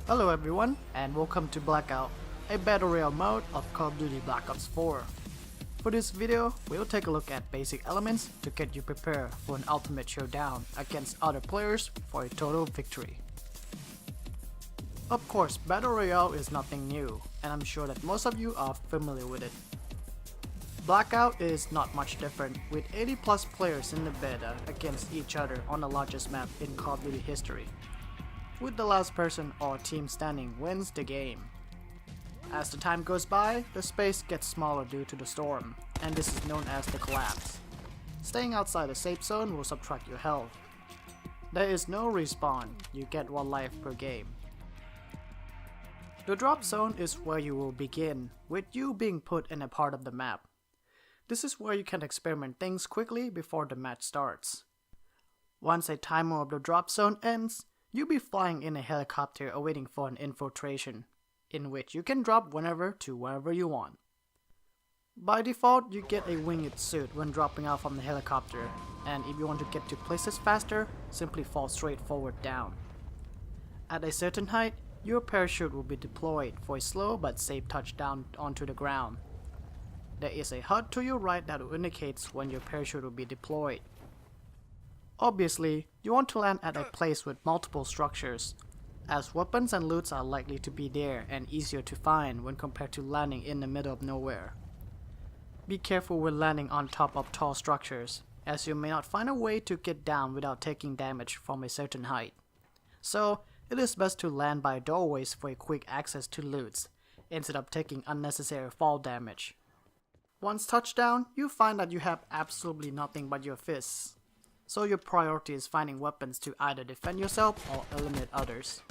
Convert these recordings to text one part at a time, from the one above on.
Hello everyone, and welcome to Blackout, a Battle Royale mode of Call of Duty Black Ops 4. For this video, we'll take a look at basic elements to get you prepared for an ultimate showdown against other players for a total victory. Of course, Battle Royale is nothing new, and I'm sure that most of you are familiar with it. Blackout is not much different, with 80 plus players in the beta against each other on the largest map in Call of Duty history. With the last person or team standing wins the game. As the time goes by, the space gets smaller due to the storm, and this is known as the collapse. Staying outside the safe zone will subtract your health. There is no respawn, you get 1 life per game. The drop zone is where you will begin, with you being put in a part of the map. This is where you can experiment things quickly before the match starts. Once a timer of the drop zone ends, you'll be flying in a helicopter awaiting for an infiltration, in which you can drop whenever to wherever you want. By default, you get a winged suit when dropping out from the helicopter, and if you want to get to places faster, simply fall straight forward down. At a certain height, your parachute will be deployed for a slow but safe touchdown onto the ground. There is a HUD to your right that indicates when your parachute will be deployed. Obviously, you want to land at a place with multiple structures, as weapons and loots are likely to be there and easier to find when compared to landing in the middle of nowhere. Be careful when landing on top of tall structures, as you may not find a way to get down without taking damage from a certain height. So, it is best to land by doorways for a quick access to loots, instead of taking unnecessary fall damage. Once touchdown, you find that you have absolutely nothing but your fists. So your priority is finding weapons to either defend yourself or eliminate others.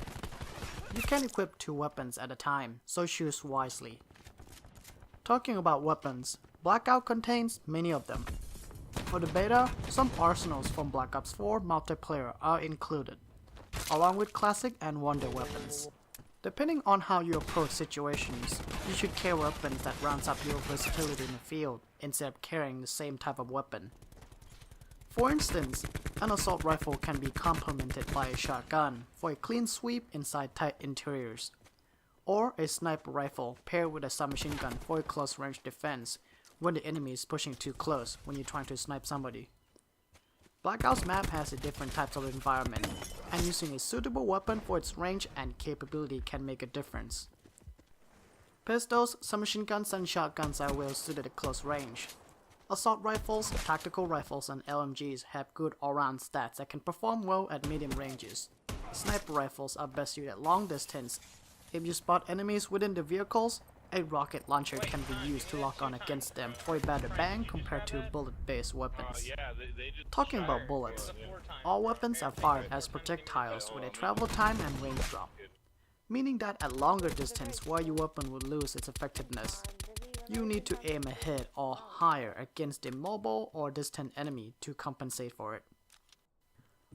You can equip 2 weapons at a time, so choose wisely. Talking about weapons, Blackout contains many of them. For the beta, some arsenals from Black Ops 4 multiplayer are included, along with classic and wonder weapons. Depending on how you approach situations, you should carry weapons that rounds up your versatility in the field instead of carrying the same type of weapon. For instance, an assault rifle can be complemented by a shotgun for a clean sweep inside tight interiors, or a sniper rifle paired with a submachine gun for a close range defense when the enemy is pushing too close when you're trying to snipe somebody. Blackout's map has different types of environment, and using a suitable weapon for its range and capability can make a difference. Pistols, submachine guns, and shotguns are well suited at close range. Assault rifles, tactical rifles, and LMGs have good all-round stats that can perform well at medium ranges. Sniper rifles are best suited at long distance. If you spot enemies within the vehicles, a rocket launcher can be used to lock on against them for a better bang compared to bullet-based weapons. Talking about bullets, all weapons are fired as projectiles with a travel time and range drop, meaning that at longer distance where your weapon would lose its effectiveness. You need to aim ahead or higher against a mobile or distant enemy to compensate for it.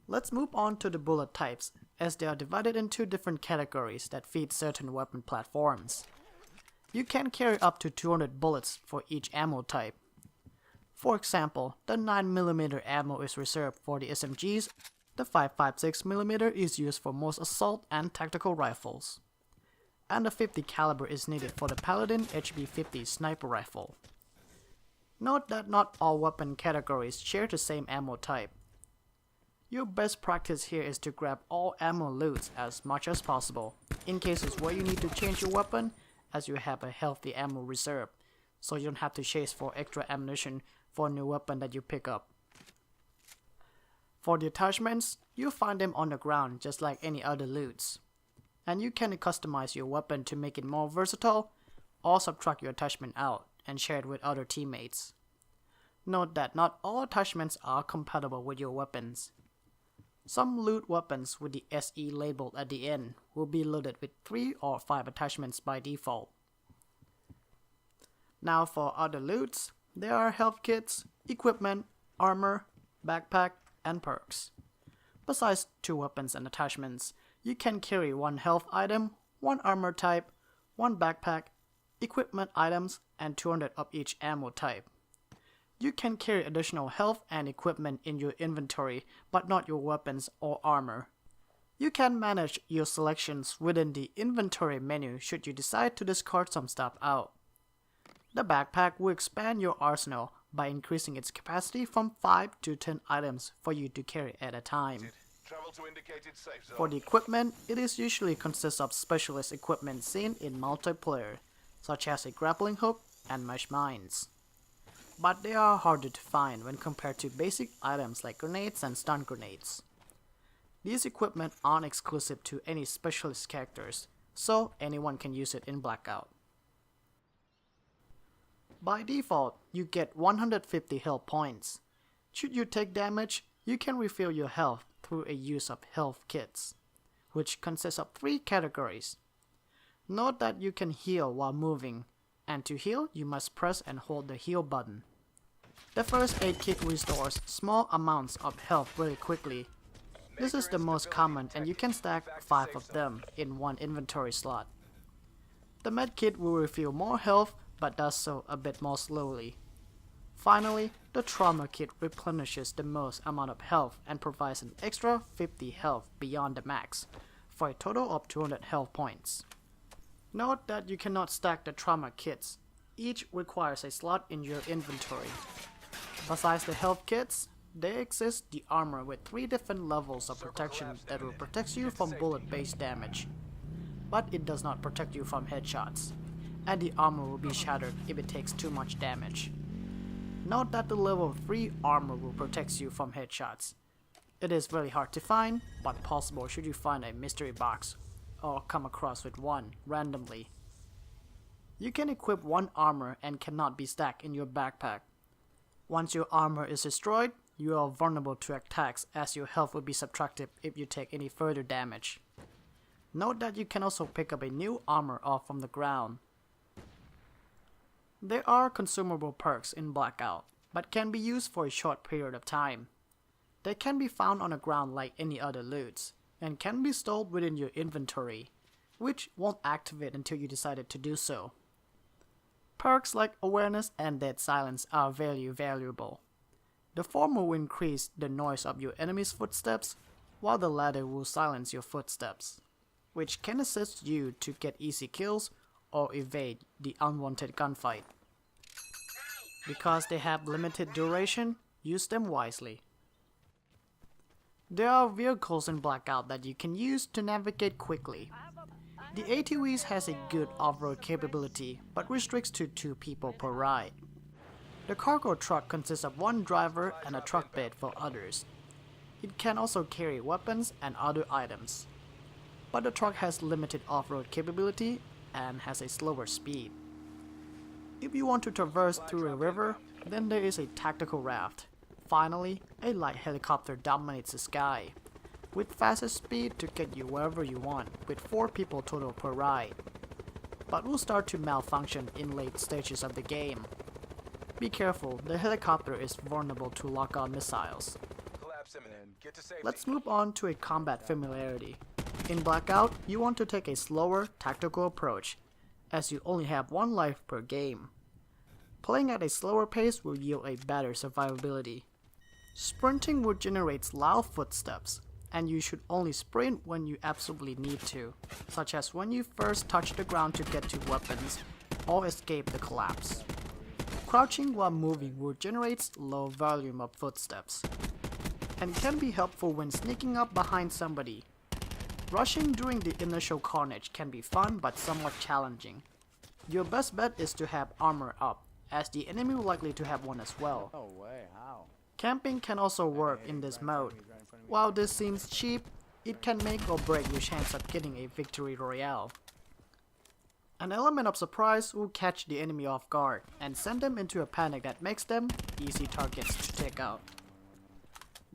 Let's move on to the bullet types, as they are divided into different categories that feed certain weapon platforms. You can carry up to 200 bullets for each ammo type. For example, the 9mm ammo is reserved for the SMGs, the 5.56mm is used for most assault and tactical rifles, and the 50 caliber is needed for the Paladin HB50 sniper rifle. Note that not all weapon categories share the same ammo type. Your best practice here is to grab all ammo loots as much as possible, in cases where you need to change your weapon, as you have a healthy ammo reserve, so you don't have to chase for extra ammunition for a new weapon that you pick up. For the attachments, you'll find them on the ground just like any other loots, and you can customize your weapon to make it more versatile, or subtract your attachment out and share it with other teammates. Note that not all attachments are compatible with your weapons. Some loot weapons with the SE labeled at the end will be loaded with 3 or 5 attachments by default. Now for other loots, there are health kits, equipment, armor, backpack, and perks. Besides 2 weapons and attachments, you can carry 1 health item, 1 armor type, 1 backpack, equipment items, and 200 of each ammo type. You can carry additional health and equipment in your inventory, but not your weapons or armor. You can manage your selections within the inventory menu should you decide to discard some stuff out. The backpack will expand your arsenal by increasing its capacity from 5 to 10 items for you to carry at a time. For the equipment, it is usually consists of specialist equipment seen in multiplayer, such as a grappling hook and mesh mines. But they are harder to find when compared to basic items like grenades and stun grenades. These equipment aren't exclusive to any specialist characters, so anyone can use it in Blackout. By default, you get 150 health points. Should you take damage, you can refill your health through a use of health kits, which consists of 3 categories. Note that you can heal while moving, and to heal, you must press and hold the heal button. The first aid kit restores small amounts of health really quickly. This is the most common and you can stack 5 of them in one inventory slot. The med kit will refill more health but does so a bit more slowly. Finally, the trauma kit replenishes the most amount of health and provides an extra 50 health beyond the max, for a total of 200 health points. Note that you cannot stack the trauma kits. Each requires a slot in your inventory. Besides the health kits, there exists the armor with 3 different levels of protection that will protect you from bullet-based damage. But it does not protect you from headshots, and the armor will be shattered if it takes too much damage. Note that the level 3 armor will protect you from headshots. It is very hard to find, but possible should you find a mystery box or come across with one randomly. You can equip 1 armor and cannot be stacked in your backpack. Once your armor is destroyed, you are vulnerable to attacks as your health will be subtracted if you take any further damage. Note that you can also pick up a new armor off from the ground. There are consumable perks in Blackout, but can be used for a short period of time. They can be found on the ground like any other loots, and can be stored within your inventory, which won't activate until you decided to do so. Perks like Awareness and Dead Silence are very valuable. The former will increase the noise of your enemy's footsteps, while the latter will silence your footsteps, which can assist you to get easy kills or evade the unwanted gunfight. Because they have limited duration, use them wisely. There are vehicles in Blackout that you can use to navigate quickly. The ATVs has a good off-road capability, but restricts to 2 people per ride. The cargo truck consists of 1 driver and a truck bed for others. It can also carry weapons and other items. But the truck has limited off-road capability and has a slower speed. If you want to traverse through a river, then there is a tactical raft. Finally, a light helicopter dominates the sky, with faster speed to get you wherever you want, with 4 people total per ride, but will start to malfunction in late stages of the game. Be careful, the helicopter is vulnerable to lock-on missiles. Let's move on to a combat familiarity. In Blackout, you want to take a slower, tactical approach, as you only have 1 life per game. Playing at a slower pace will yield a better survivability. Sprinting will generate loud footsteps, and you should only sprint when you absolutely need to, such as when you first touch the ground to get to weapons or escape the collapse. Crouching while moving will generate low volume of footsteps, and can be helpful when sneaking up behind somebody. Rushing during the initial carnage can be fun but somewhat challenging. Your best bet is to have armor up, as the enemy will likely to have one as well. No way, how? Camping can also work in this mode. While this seems cheap, it can make or break your chance of getting a victory royale. An element of surprise will catch the enemy off guard and send them into a panic that makes them easy targets to take out.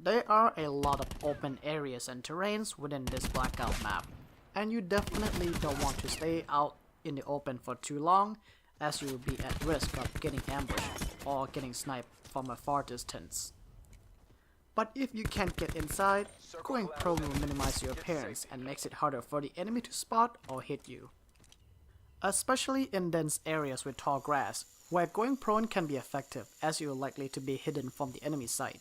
There are a lot of open areas and terrains within this Blackout map, and you definitely don't want to stay out in the open for too long, as you will be at risk of getting ambushed or getting sniped from a far distance. But if you can't get inside, going prone will minimize your appearance and makes it harder for the enemy to spot or hit you. Especially in dense areas with tall grass, where going prone can be effective, as you are likely to be hidden from the enemy sight.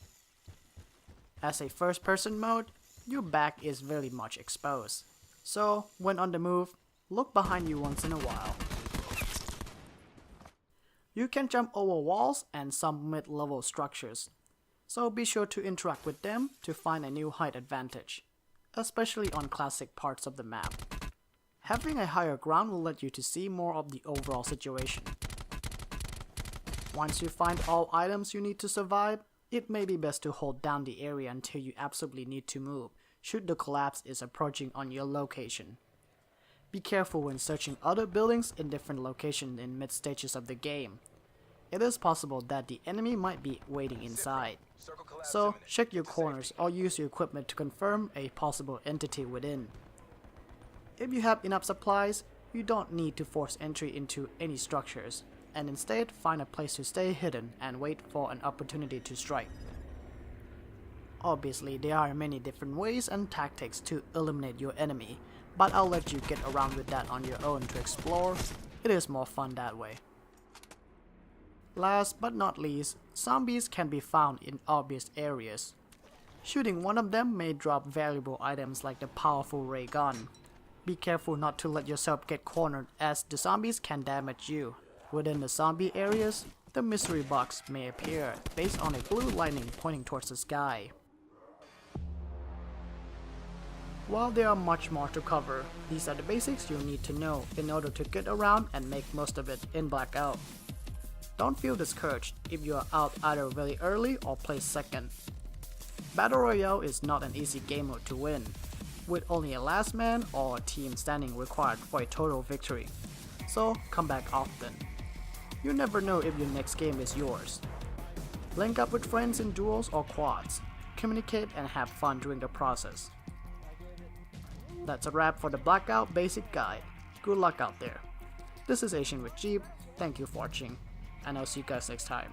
As a first-person mode, your back is very much exposed. So, when on the move, look behind you once in a while. You can jump over walls and some mid-level structures, so be sure to interact with them to find a new height advantage, especially on classic parts of the map. Having a higher ground will let you to see more of the overall situation. Once you find all items you need to survive, it may be best to hold down the area until you absolutely need to move, should the collapse is approaching on your location. Be careful when searching other buildings in different locations in mid stages of the game. It is possible that the enemy might be waiting inside, so check your corners or use your equipment to confirm a possible entity within. If you have enough supplies, you don't need to force entry into any structures, and instead find a place to stay hidden and wait for an opportunity to strike. Obviously, there are many different ways and tactics to eliminate your enemy, but I'll let you get around with that on your own to explore. It is more fun that way. Last but not least, zombies can be found in obvious areas. Shooting one of them may drop valuable items like the powerful ray gun. Be careful not to let yourself get cornered, as the zombies can damage you. Within the zombie areas, the mystery box may appear based on a blue lightning pointing towards the sky. While there are much more to cover, these are the basics you need to know in order to get around and make most of it in Blackout. Don't feel discouraged if you are out either very early or placed second. Battle Royale is not an easy game mode to win, with only a last man or a team standing required for a total victory, so come back often. You never know if your next game is yours. Link up with friends in duos or quads, communicate and have fun during the process. That's a wrap for the Blackout Basic Guide. Good luck out there. This is Asian with Jeep, thank you for watching, and I'll see you guys next time.